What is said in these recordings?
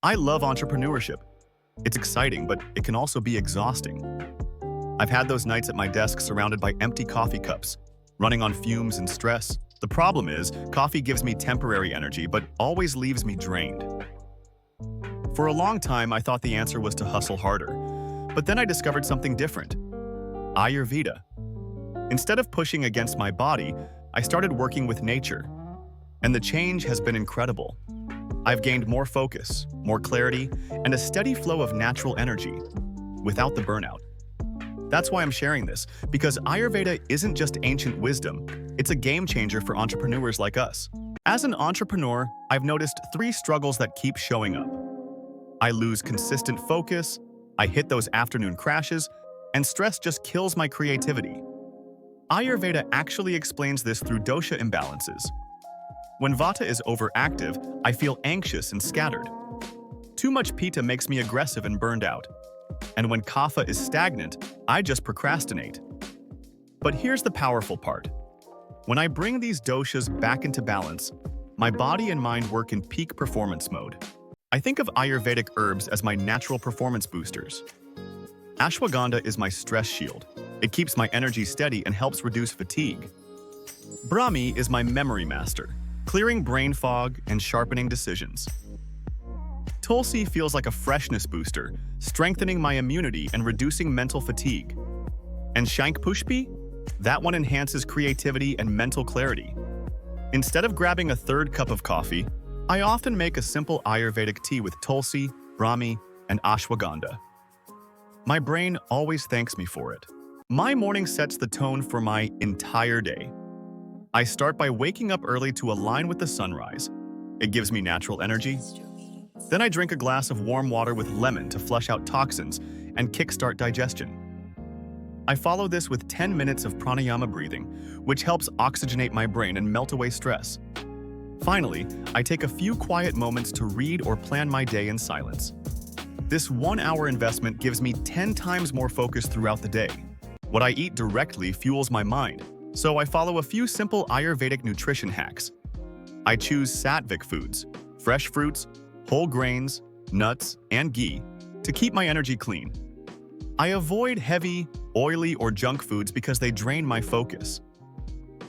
I love entrepreneurship. It's exciting, but it can also be exhausting. I've had those nights at my desk surrounded by empty coffee cups, running on fumes and stress. The problem is, coffee gives me temporary energy, but always leaves me drained. For a long time, I thought the answer was to hustle harder. But then I discovered something different: Ayurveda. Instead of pushing against my body, I started working with nature. And the change has been incredible. I've gained more focus, more clarity, and a steady flow of natural energy, without the burnout. That's why I'm sharing this, because Ayurveda isn't just ancient wisdom, it's a game changer for entrepreneurs like us. As an entrepreneur, I've noticed 3 struggles that keep showing up. I lose consistent focus, I hit those afternoon crashes, and stress just kills my creativity. Ayurveda actually explains this through dosha imbalances. When Vata is overactive, I feel anxious and scattered. Too much Pitta makes me aggressive and burned out. And when Kapha is stagnant, I just procrastinate. But here's the powerful part. When I bring these doshas back into balance, my body and mind work in peak performance mode. I think of Ayurvedic herbs as my natural performance boosters. Ashwagandha is my stress shield. It keeps my energy steady and helps reduce fatigue. Brahmi is my memory master, clearing brain fog and sharpening decisions. Tulsi feels like a freshness booster, strengthening my immunity and reducing mental fatigue. And Shankpushpi? That one enhances creativity and mental clarity. Instead of grabbing a third cup of coffee, I often make a simple Ayurvedic tea with Tulsi, Brahmi, and Ashwagandha. My brain always thanks me for it. My morning sets the tone for my entire day. I start by waking up early to align with the sunrise. It gives me natural energy. Then I drink a glass of warm water with lemon to flush out toxins and kickstart digestion. I follow this with 10 minutes of pranayama breathing, which helps oxygenate my brain and melt away stress. Finally, I take a few quiet moments to read or plan my day in silence. This 1-hour investment gives me 10 times more focus throughout the day. What I eat directly fuels my mind, so I follow a few simple Ayurvedic nutrition hacks. I choose sattvic foods, fresh fruits, whole grains, nuts, and ghee to keep my energy clean. I avoid heavy, oily, or junk foods because they drain my focus.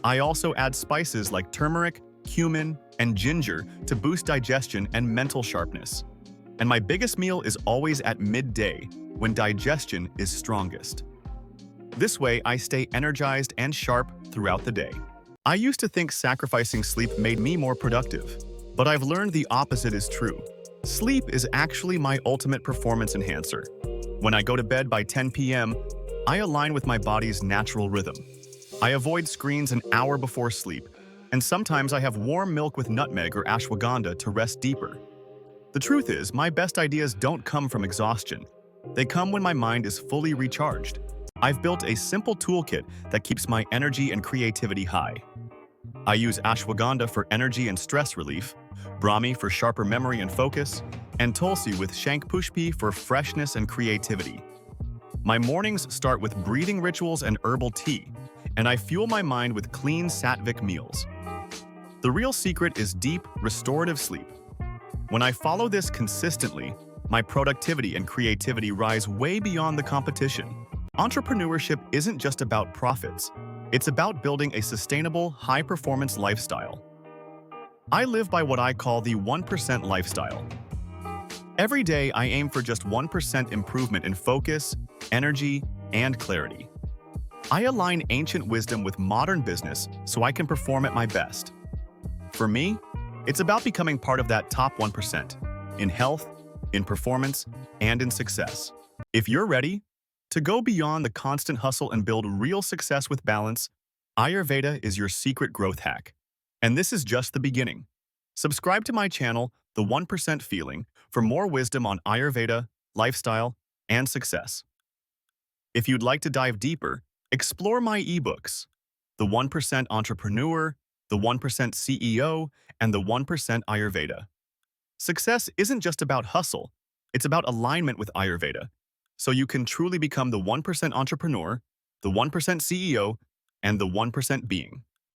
I also add spices like turmeric, cumin, and ginger to boost digestion and mental sharpness. And my biggest meal is always at midday, when digestion is strongest. This way, I stay energized and sharp throughout the day. I used to think sacrificing sleep made me more productive, but I've learned the opposite is true. Sleep is actually my ultimate performance enhancer. When I go to bed by 10 p.m., I align with my body's natural rhythm. I avoid screens an hour before sleep, and sometimes I have warm milk with nutmeg or ashwagandha to rest deeper. The truth is, my best ideas don't come from exhaustion. They come when my mind is fully recharged. I've built a simple toolkit that keeps my energy and creativity high. I use ashwagandha for energy and stress relief, Brahmi for sharper memory and focus, and Tulsi with Shankpushpi for freshness and creativity. My mornings start with breathing rituals and herbal tea, and I fuel my mind with clean sattvic meals. The real secret is deep, restorative sleep. When I follow this consistently, my productivity and creativity rise way beyond the competition. Entrepreneurship isn't just about profits. It's about building a sustainable, high-performance lifestyle. I live by what I call the 1% lifestyle. Every day, I aim for just 1% improvement in focus, energy, and clarity. I align ancient wisdom with modern business so I can perform at my best. For me, it's about becoming part of that top 1% in health, in performance, and in success. If you're ready to go beyond the constant hustle and build real success with balance, Ayurveda is your secret growth hack. And this is just the beginning. Subscribe to my channel, The 1% Feeling, for more wisdom on Ayurveda, lifestyle, and success. If you'd like to dive deeper, explore my ebooks, The 1% Entrepreneur, The 1% CEO, and The 1% Ayurveda. Success isn't just about hustle, it's about alignment with Ayurveda, so you can truly become the 1% entrepreneur, the 1% CEO, and the 1% being.